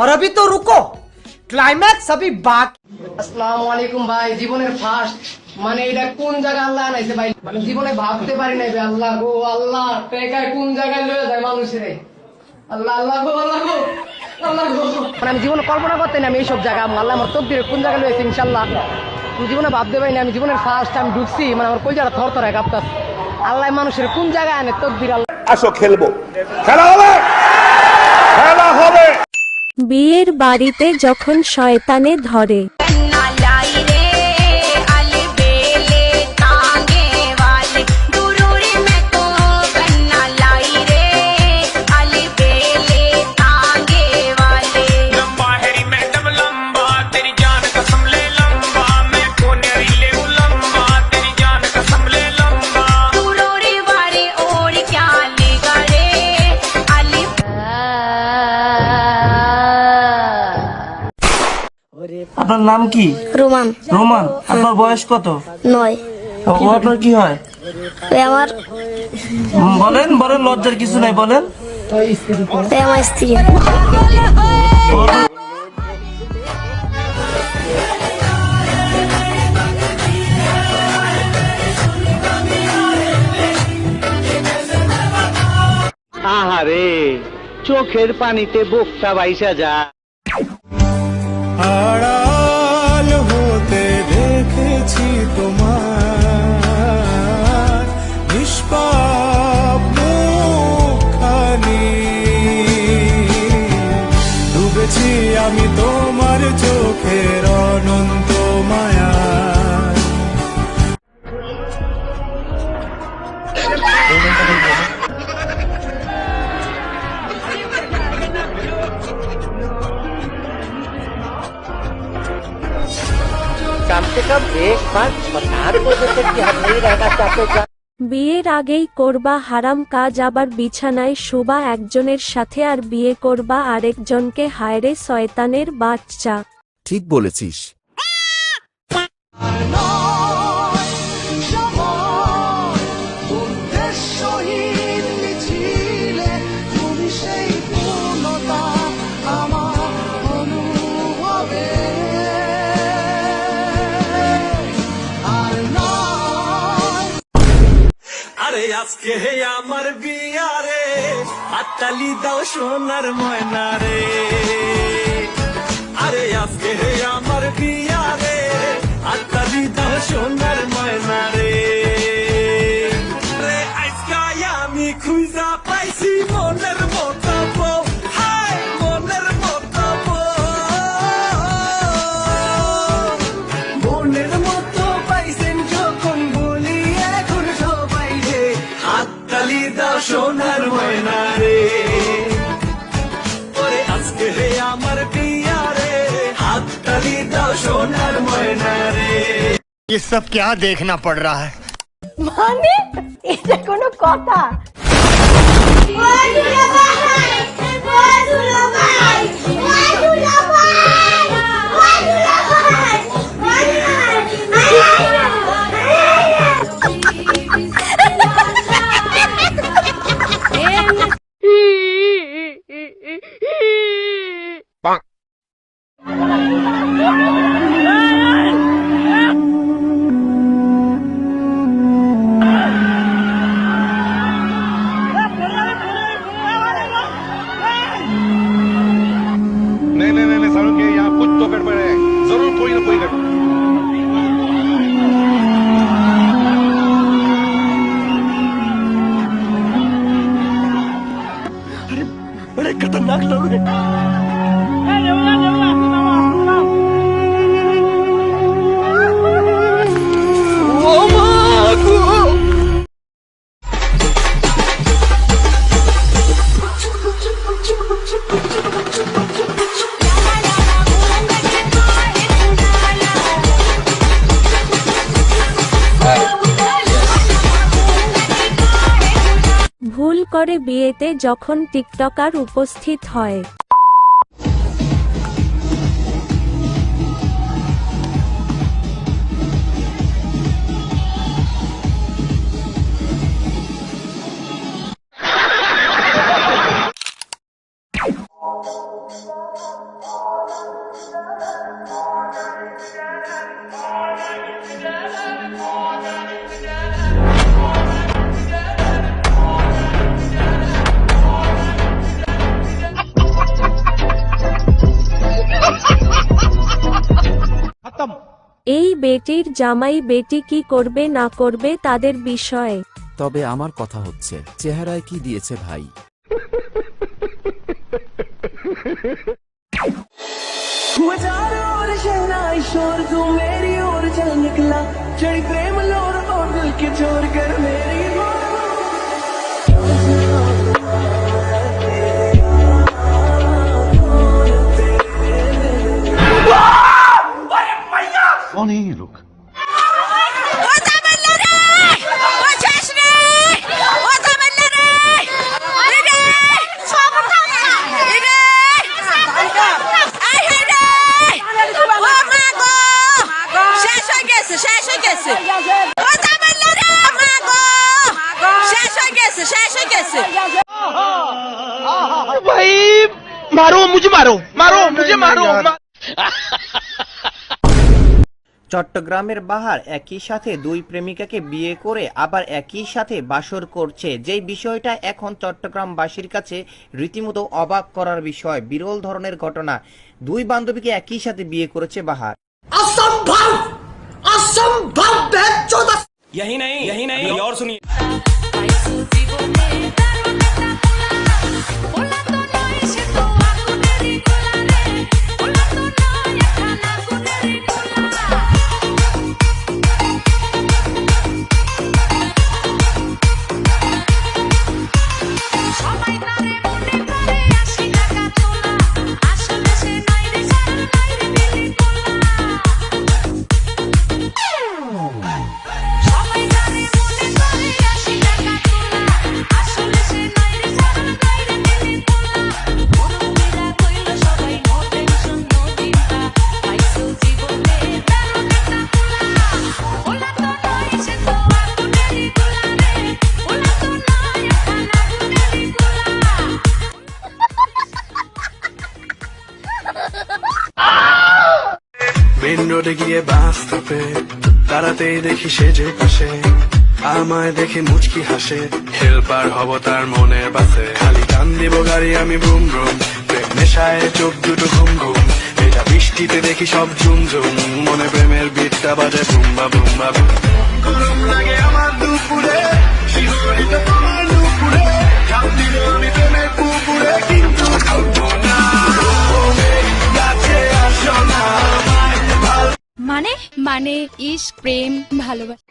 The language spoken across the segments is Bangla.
और अभी तो रुको, क्लाइमैक्स अभी बाकी। আসসালামু আলাইকুম ভাই, জীবনের ফার্স্ট মানে এটা কোন জায়গা আল্লাহ আনাইছে ভাই, মানে জীবনে ভাবতে পারি নাই ভাই। আল্লাহ গো আল্লাহ, টাকা কোন জায়গায় লয়ে যায় মানুষের। আল্লাহ আল্লাহ গো আল্লাহ গো আল্লাহ গো, মানে আমি জীবনে কল্পনা করতে না আমি এইসব জায়গা আল্লাহ আমার তকদিরে কোন জায়গায় লয়েছে ইনশাআল্লাহ আমি জীবনে ভাবতে পারি না। আমি জীবনের ফার্স্ট আমি ঢুকছি, মানে আমার কলজাটা থরথর কাঁপতাছে। আল্লাহ মানুষের কোন জায়গায় আনে তকদির আল্লাহ। আসো খেলবো, খেলা হবে, খেলা হবে। বিয়ের বাড়িতে যখন শয়তানে ধরে, আপনার নাম কি? রোমান। রোমান। আপনার বয়স কত? 9। ও আপনার কি হয়? আমার বলেন বলেন, লজ্জার কিছু নাই, বলেন। আমার স্ত্রী। আহারে, চোখের পানিতে বুকটা বাইসা যা। আড়াল হতে দেখেছি তোমার নিষ্পাপ মুখখানি, ডুবেছি আমি তোমার চোখের অনন্ত মায়া। বিয়ের আগেই করবা হারাম কাজ, আবার বিছানায় শোবা একজনের সাথে আর বিয়ে করবা আরেকজনকে। হায়রে শয়তানের বাচ্চা। ঠিক বলেছিস। আরে আজকে হে আমার বিয়ারে, হাততালি দাও সোনার ময়না রে। আরে আজকে হে আমার বিয়ারে, হাততালি দাও সোনার ময়না রে। রে আজকে আমি খুঁজা পাইছি মনের মতো বউ, হায় মনের মতো বউ, মনের মতো পাইছেন যখন বলি এখন সবাই রে, হাততালি দাও সোনার ময়না রে। ওরে আজকে হে আমার বিয়া রে, হাততালি দাও সোনার ময়না রে। ये सब क्या देखना पड़ रहा है? মানে এটা কোনো কথা? नहीं सारों के यहाँ कुछ तो गड़बड़ है, जरूर कोई ना कोई गड़बड़। बड़े खतरनाक लोग हैं। ভুল করে বিয়েতে যখন টিকটকার উপস্থিত হয়, বেটির জামাই বেটি কি করবে না করবে তাদের বিষয়ে। তবে আমার কথা হচ্ছে চেহারায় কি দিয়েছে ভাই। मेरी ओर चल निकला चढ़ी प्रेम लोर और दिल के छोड़ कर मेरी कौन है ये लोग? ভাই মারো মুঝে মারো মারো মুঝে মারো চট্টগ্রামের বাহার একই সাথে দুই প্রেমিকাকে বিয়ে করে আবার একই সাথে বাসর করছে, যেই বিষয়টা এখন চট্টগ্রামবাসীর কাছে রীতিমতো অবাক করার বিষয়। বিরল ধরনের ঘটনা, দুই বান্ধবীকে একই সাথে বিয়ে করেছে বাহার। असंभव असंभव यही नहीं और सुनिए মেন রোডে গিয়ে বাস স্টপে দাঁড়াতেই দেখি সেজে পাশে আমায় দেখে মুচকি হাসে, হেল্পার হব তার মনের বাসে, খালি টান দিব গাড়ি আমি ব্রুম ব্রুম, প্রেম নেশায় চোখ দুটো ঘুম ঘুম, এটা বৃষ্টিতে দেখি সব ঝুমঝুম, মনে প্রেমের বিটটা বাজে বুম্বা বুম্বা বুম। গরম লাগে আমার দুপুরে শিহরিত তোমার দুপুরে, ঝাঁপ দিল আমি প্রেমের পুকুরে, কিন্তু থাকবো না কাছে আসো না মানে ইশক প্রেম ভালোবাসা।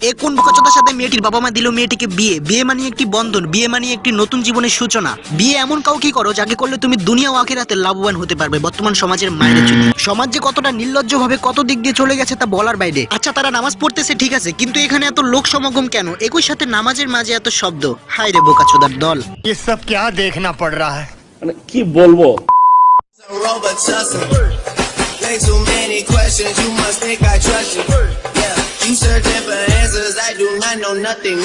এ কোন বোকাচোদার সাথে মেয়েটির বাবা মা দিল মেয়েটিকে বিয়ে? বিয়ে মানে একটি বন্ধন, বিয়ে মানে একটি নতুন জীবনের সূচনা। বিয়ে এমন কাউকে করো যাকে করলে তুমি দুনিয়া ও আখিরাতে লাভবান হতে পারবে। বর্তমান সমাজের মায়ের জন্য সমাজ যে কতটা নির্লজ্জ ভাবে কত দিক দিয়ে চলে গেছে তা বলার বাইরে। আচ্ছা তারা নামাজ পড়তেছে ঠিক আছে, কিন্তু এখানে এত লোক সমাগম কেন? একই সাথে নামাজের মাঝে এত শব্দ। হায় রে বোকাচোদার দল। ये सब क्या देखना पड़ रहा है? কি বলবো? Too many questions, you must think I trust you. Yeah, you searching for answers, I do not know nothing.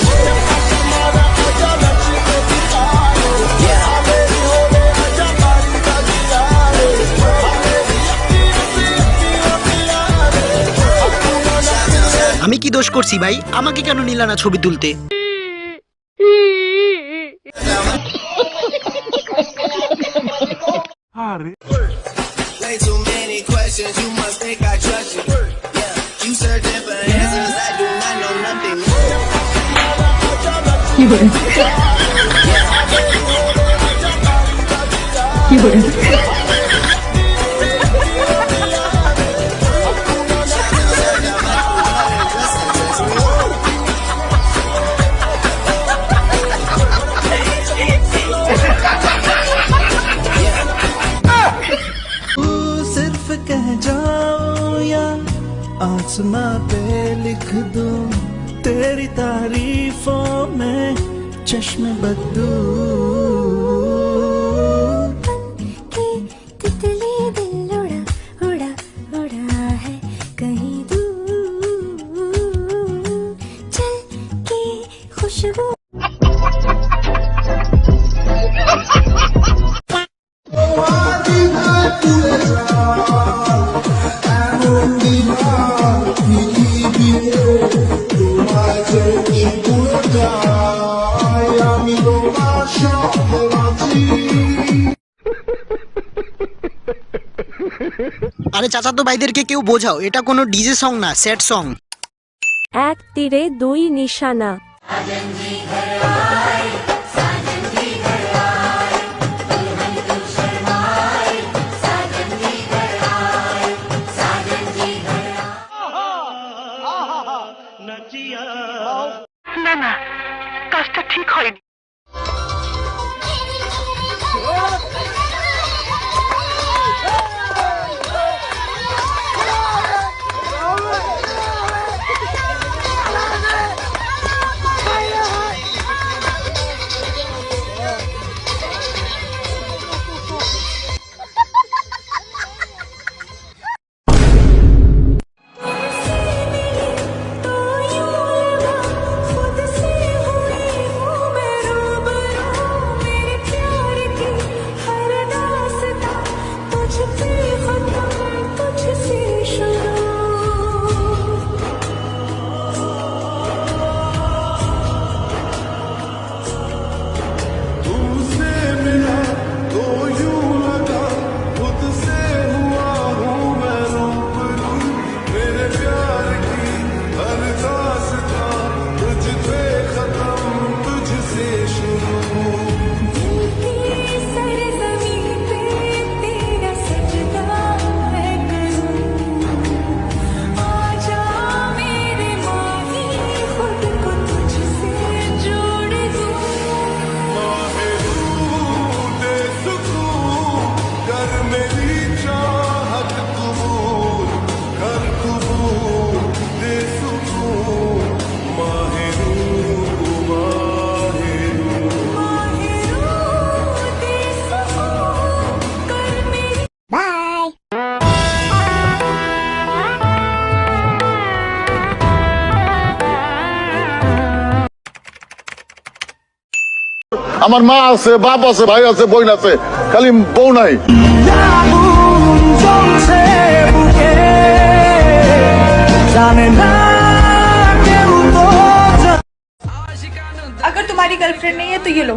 আমি কি দোষ করছি ভাই? আমাকে কেন নিলা না ছবি তুলতে? Way too many questions, you must think I trust you. Yeah, you searching for answers, I do not know nothing. सिर्फ कह जाओ या आसमां पे लिख दूं तेरी तारीफों में चश्मे बदू तितली दिल उड़ा उड़ा उड़ा है कहीं दूर चल के खुशबू আরে চাচাতো ভাইদেরকে কেউ বোঝাও, এটা কোনো ডিজে সং না, স্যাড সং। এক তীরে দুই নিশানা। না না, কাজটা ঠিক হয়নি। আমার মা আছে, বাপ আছে, ভাই আছে, বোন আছে, খালি বউ নাই। अगर तुम्हारी गर्लफ्रेंड नहीं है तो ये लो